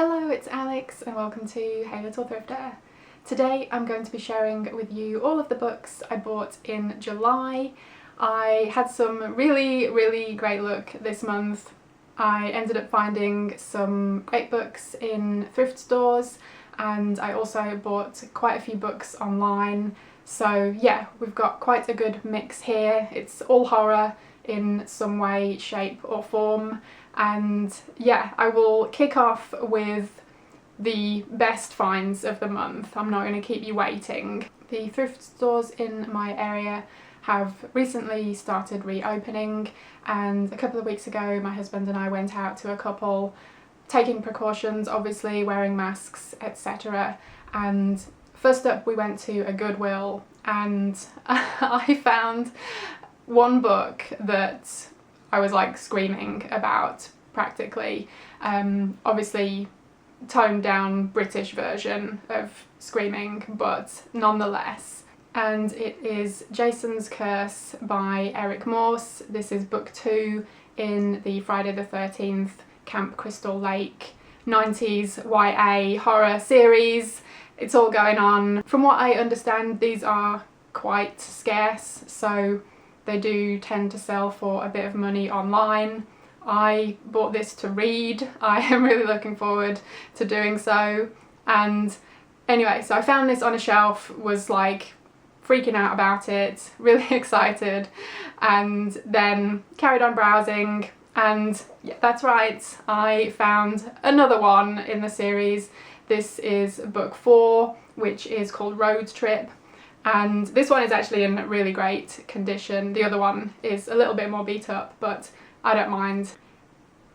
Hello, it's Alex and welcome to Hey Little Thrifter. Today I'm going to be sharing with you all of the books I bought in July. I had some really great luck this month. I ended up finding some great books in thrift stores and I also bought quite a few books online. So yeah, we've got quite a good mix here. It's all horror in some way, shape or form. And yeah, I will kick off with the best finds of the month. I'm not going to keep you waiting. The thrift stores in my area have recently started reopening, and a couple of weeks ago my husband and I went out to a couple, taking precautions, obviously wearing masks, etc. And first up we went to a Goodwill and I found one book that I was like screaming about practically. Obviously toned down British version of screaming, but nonetheless. And it is Jason's Curse by Eric Morse. This is book 2 in the Friday the 13th Camp Crystal Lake 90s YA horror series. It's all going on. From what I understand, these are quite scarce, so they do tend to sell for a bit of money online. I bought this to read. I am really looking forward to doing so. And anyway, so I found this on a shelf, was like freaking out about it, really excited, and then carried on browsing. And yeah, that's right, I found another one in the series. This is book 4, which is called Road Trip. And this one is actually in really great condition. The other one is a little bit more beat up, but I don't mind.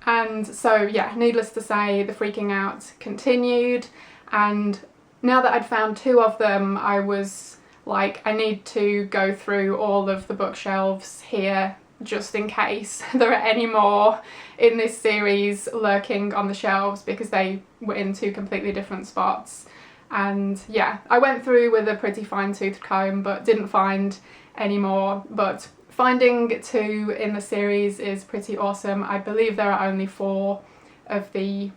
And so yeah, needless to say, the freaking out continued, and now that I'd found 2 of them, I was like, I need to go through all of the bookshelves here just in case there are any more in this series lurking on the shelves, because they were in 2 completely different spots. And yeah, I went through with a pretty fine-toothed comb but didn't find any more, but finding 2 in the series is pretty awesome. I believe there are only 4 of the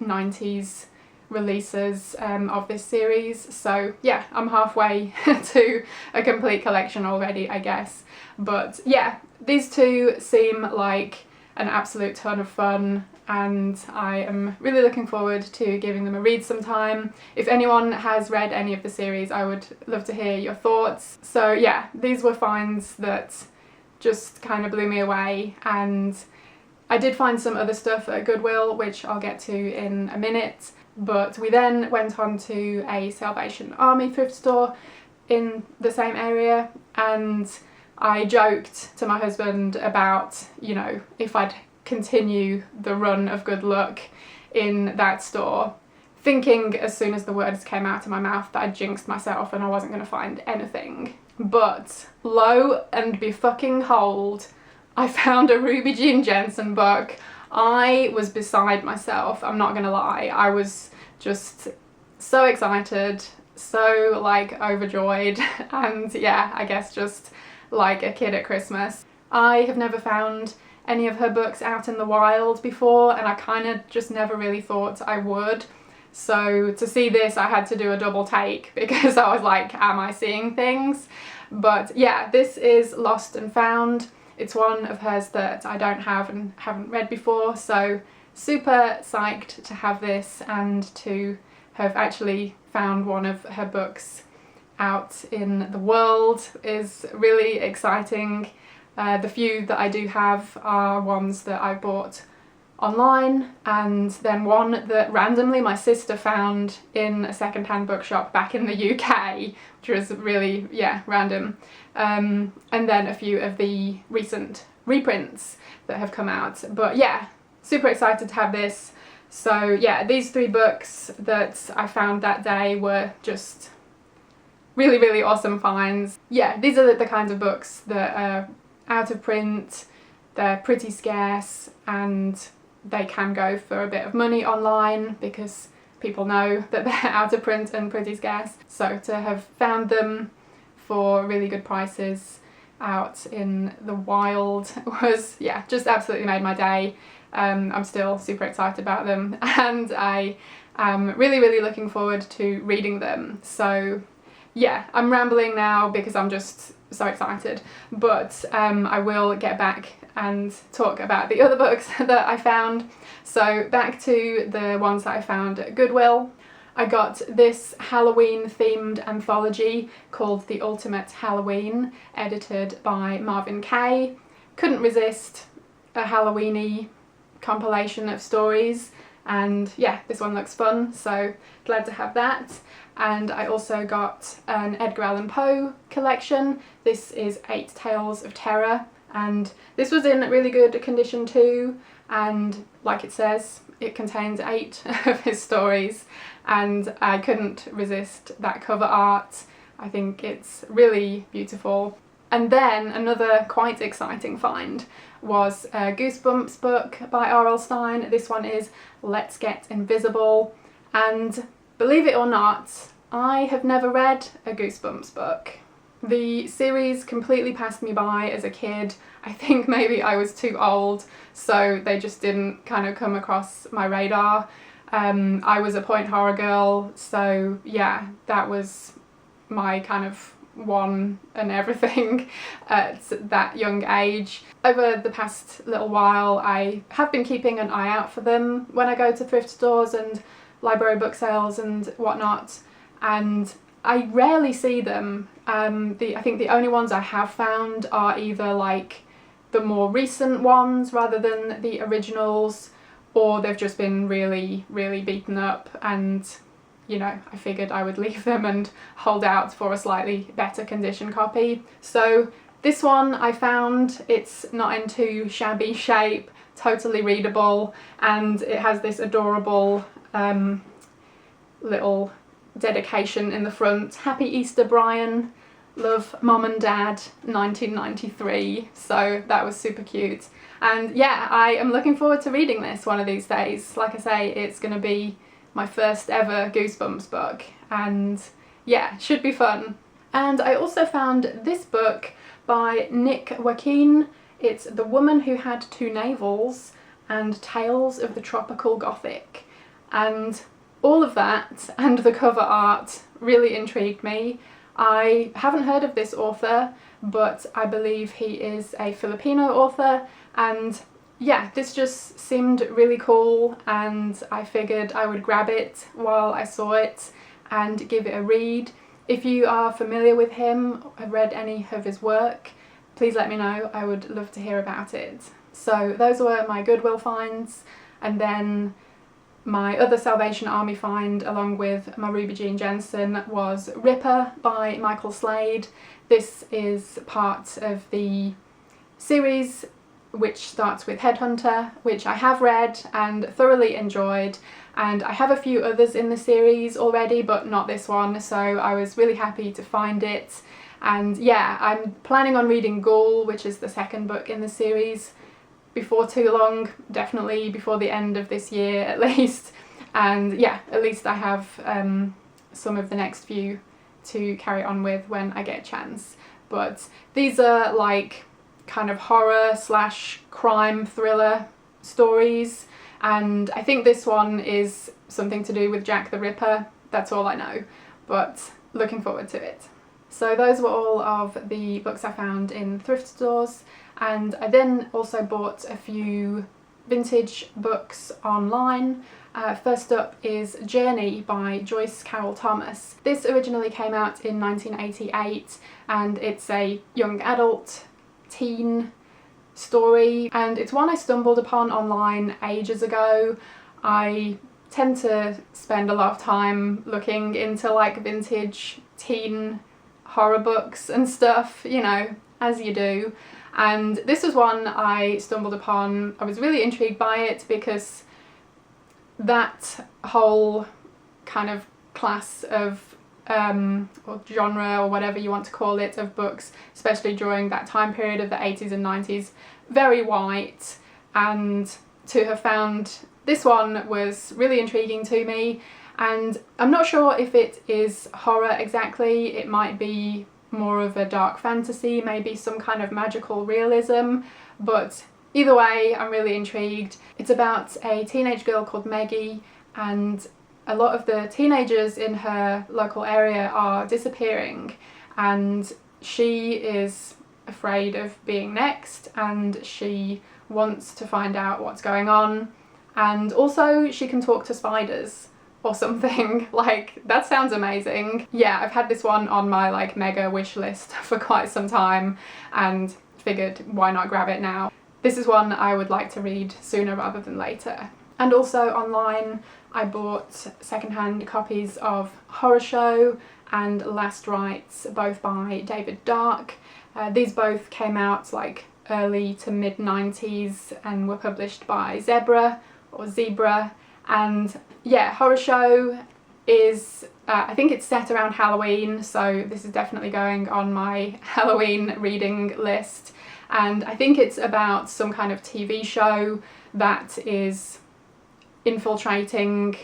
90s releases of this series, so yeah, I'm halfway to a complete collection already, I guess. But yeah, these 2 seem like an absolute ton of fun, and I am really looking forward to giving them a read sometime. If anyone has read any of the series, I would love to hear your thoughts. So yeah, these were finds that just kind of blew me away, and I did find some other stuff at Goodwill, which I'll get to in a minute. But we then went on to a Salvation Army thrift store in the same area, and I joked to my husband about, you know, if I'd continue the run of good luck in that store, thinking as soon as the words came out of my mouth that I'd jinxed myself and I wasn't going to find anything. But lo and befucking-hold, I found a Ruby Jean Jensen book. I was beside myself, I'm not gonna lie. I was just so excited, so like overjoyed, and yeah, I guess just like a kid at Christmas. I have never found any of her books out in the wild before, and I kind of just never really thought I would. So to see this, I had to do a double take, because I was like, am I seeing things? But yeah, this is Lost and Found. It's one of hers that I don't have and haven't read before, so super psyched to have this and to have actually found one of her books out in the world is really exciting. The few that I do have are ones that I bought online, and then one that randomly my sister found in a second-hand bookshop back in the UK, which was really, yeah, random. And then a few of the recent reprints that have come out. But yeah, super excited to have this. So yeah, these 3 books that I found that day were just really awesome finds. Yeah, these are the kinds of books that are out of print, they're pretty scarce, and they can go for a bit of money online because people know that they're out of print and pretty scarce. So to have found them for really good prices out in the wild was, yeah, just absolutely made my day. I'm still super excited about them, and I am really looking forward to reading them. So yeah, I'm rambling now because I'm just so excited, but I will get back and talk about the other books that I found. So back to the ones that I found at Goodwill. I got this Halloween themed anthology called The Ultimate Halloween, edited by Marvin Kay. Couldn't resist a Halloweeny compilation of stories, and yeah, this one looks fun, so glad to have that. And I also got an Edgar Allan Poe collection. This is 8 Tales of Terror, and this was in really good condition too, and like it says, it contains 8 of his stories, and I couldn't resist that cover art. I think it's really beautiful. And then another quite exciting find was a Goosebumps book by R.L. Stine. This one is Let's Get Invisible, and believe it or not, I have never read a Goosebumps book. The series completely passed me by as a kid. I think maybe I was too old, so they just didn't kind of come across my radar. I was a point horror girl, so yeah, that was my kind of one and everything at that young age. Over the past little while, I have been keeping an eye out for them when I go to thrift stores and library book sales and whatnot, and I rarely see them. I think the only ones I have found are either like the more recent ones rather than the originals, or they've just been really beaten up, and you know, I figured I would leave them and hold out for a slightly better condition copy. So this one I found, it's not in too shabby shape, totally readable, and it has this adorable little dedication in the front. Happy Easter, Brian. Love, Mom and Dad, 1993. So that was super cute. And yeah, I am looking forward to reading this one of these days. Like I say, it's going to be my first ever Goosebumps book, and yeah, should be fun. And I also found this book by Nick Joaquin. It's The Woman Who Had Two Navels and Tales of the Tropical Gothic. And all of that and the cover art really intrigued me. I haven't heard of this author, but I believe he is a Filipino author, and yeah, this just seemed really cool, and I figured I would grab it while I saw it and give it a read. If you are familiar with him, have read any of his work, please let me know. I would love to hear about it. So those were my Goodwill finds, and then my other Salvation Army find, along with my Ruby Jean Jensen, was Ripper by Michael Slade. This is part of the series which starts with Headhunter, which I have read and thoroughly enjoyed, and I have a few others in the series already, but not this one, so I was really happy to find it. And yeah, I'm planning on reading Ghoul, which is the second book in the series, before too long, definitely before the end of this year at least. And yeah, at least I have some of the next few to carry on with when I get a chance. But these are like kind of horror slash crime thriller stories, and I think this one is something to do with Jack the Ripper. That's all I know, but looking forward to it. So those were all of the books I found in thrift stores, and I then also bought a few vintage books online. First up is Journey by Joyce Carol Thomas. This originally came out in 1988, and it's a young adult teen story, and it's one I stumbled upon online ages ago. I tend to spend a lot of time looking into like vintage teen horror books and stuff, you know, as you do. And this was one I stumbled upon. I was really intrigued by it because that whole kind of class of or genre, or whatever you want to call it, of books, especially during that time period of the 80s and 90s, very white, and to have found this one was really intriguing to me. And I'm not sure if it is horror exactly. It might be more of a dark fantasy, maybe some kind of magical realism, but Either way, I'm really intrigued. It's about a teenage girl called Maggie, and a lot of the teenagers in her local area are disappearing, and she is afraid of being next, and she wants to find out what's going on, and also she can talk to spiders or something. Like, that sounds amazing. Yeah, I've had this one on my like mega wish list for quite some time and figured why not grab it now. This is one I would like to read sooner rather than later. And also online I bought secondhand copies of Horror Show and Last Rites, both by David Dark. These both came out like early to mid 90s and were published by Zebra, and yeah, Horror Show is, I think it's set around Halloween, so this is definitely going on my Halloween reading list, and I think it's about some kind of TV show that is infiltrating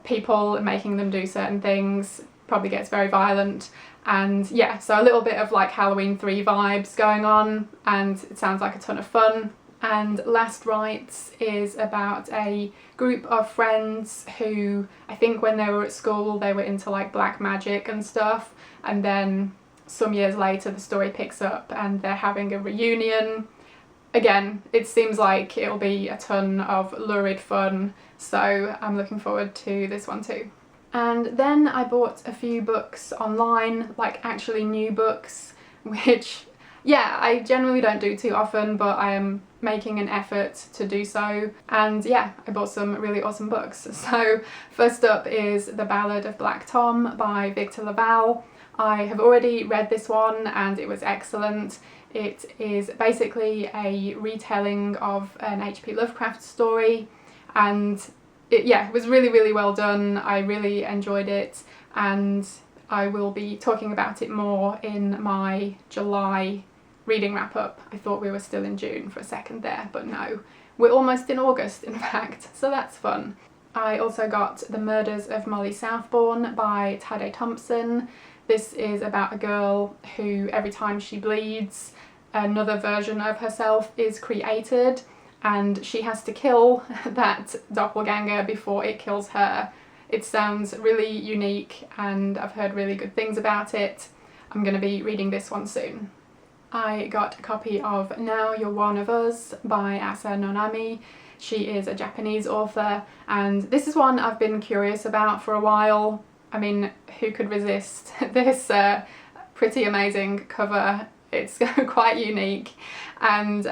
people and making them do certain things, probably gets very violent, and yeah, so a little bit of like Halloween 3 vibes going on, and it sounds like a ton of fun. And Last Rites is about a group of friends who, I think when they were at school they were into like black magic and stuff, and then some years later the story picks up and they're having a reunion. Again, it seems like it'll be a ton of lurid fun, so I'm looking forward to this one too. And then I bought a few books online, like actually new books, which, yeah, I generally don't do too often, but I am making an effort to do so. And yeah, I bought some really awesome books. So first up is The Ballad of Black Tom by Victor LaValle. I have already read this one and it was excellent. It is basically a retelling of an H.P. Lovecraft story, and it was really, really well done. I really enjoyed it, and I will be talking about it more in my July reading wrap up. I thought we were still in June for a second there, but no, we're almost in August in fact, so that's fun. I also got The Murders of Molly Southbourne by Tade Thompson. This is about a girl who, every time she bleeds, another version of herself is created, and she has to kill that doppelganger before it kills her. It sounds really unique and I've heard really good things about it. I'm going to be reading this one soon. I got a copy of Now Youre One of Us by Asa Nonami. She is a Japanese author, and this is one I've been curious about for a while. I mean, who could resist this pretty amazing cover? It's quite unique, and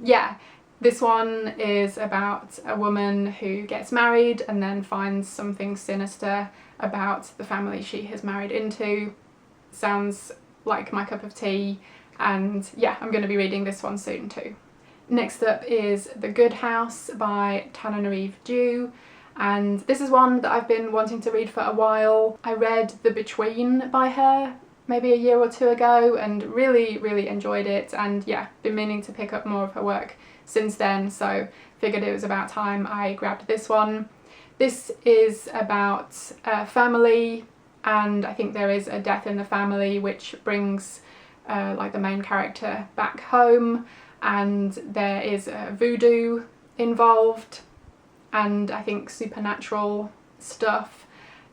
yeah, this one is about a woman who gets married and then finds something sinister about the family she has married into. Sounds like my cup of tea, and yeah, I'm going to be reading this one soon too. Next up is The Good House by Tananarive Due, and this is one that I've been wanting to read for a while. I read The Between by her maybe a year or two ago and really, really enjoyed it, and yeah, been meaning to pick up more of her work since then, so figured it was about time I grabbed this one. This is about a family, and I think there is a death in the family which brings like the main character back home, and there is voodoo involved and I think supernatural stuff.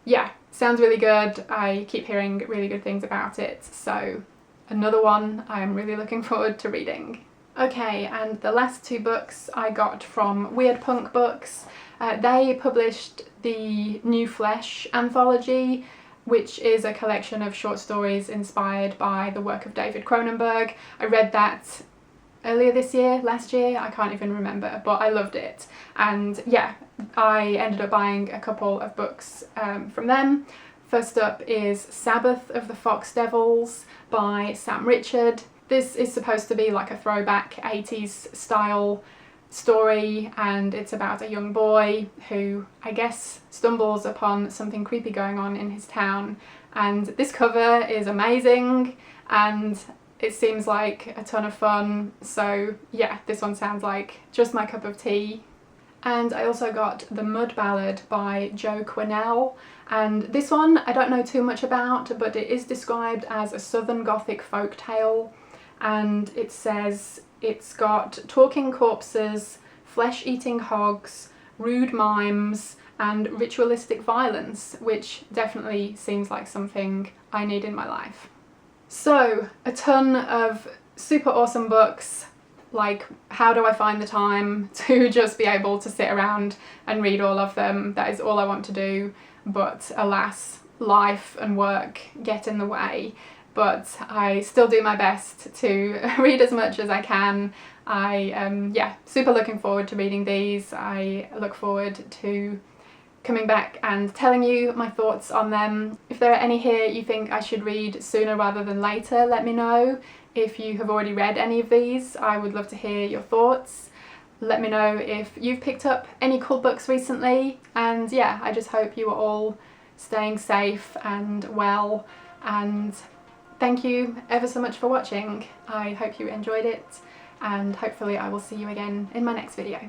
Yeah, sounds really good. I keep hearing really good things about it, so another one I'm really looking forward to reading. Okay, and the last two books I got from Weird Punk Books. They published the New Flesh anthology, which is a collection of short stories inspired by the work of David Cronenberg. I read that earlier this year, last year, I can't even remember, but I loved it. And yeah, I ended up buying a couple of books from them. First up is Sabbath of the Fox Devils by Sam Richard. This is supposed to be like a throwback 80s style story, and it's about a young boy who I guess stumbles upon something creepy going on in his town, and this cover is amazing and it seems like a ton of fun, so yeah, this one sounds like just my cup of tea. And I also got The Mud Ballad by Jo Quinnell, and this one I don't know too much about, but it is described as a Southern Gothic folk tale, and it says It's got talking corpses, flesh-eating hogs, rude mimes, and ritualistic violence, which definitely seems like something I need in my life. So, a ton of super awesome books. Like, how do I find the time to just be able to sit around and read all of them? That is all I want to do, but alas, life and work get in the way. But I still do my best to read as much as I can. Yeah, super looking forward to reading these. I look forward to coming back and telling you my thoughts on them. If there are any here you think I should read sooner rather than later, let me know. If you have already read any of these, I would love to hear your thoughts. Let me know if you've picked up any cool books recently, and yeah, I just hope you are all staying safe and well, and thank you ever so much for watching. I hope you enjoyed it, and hopefully I will see you again in my next video.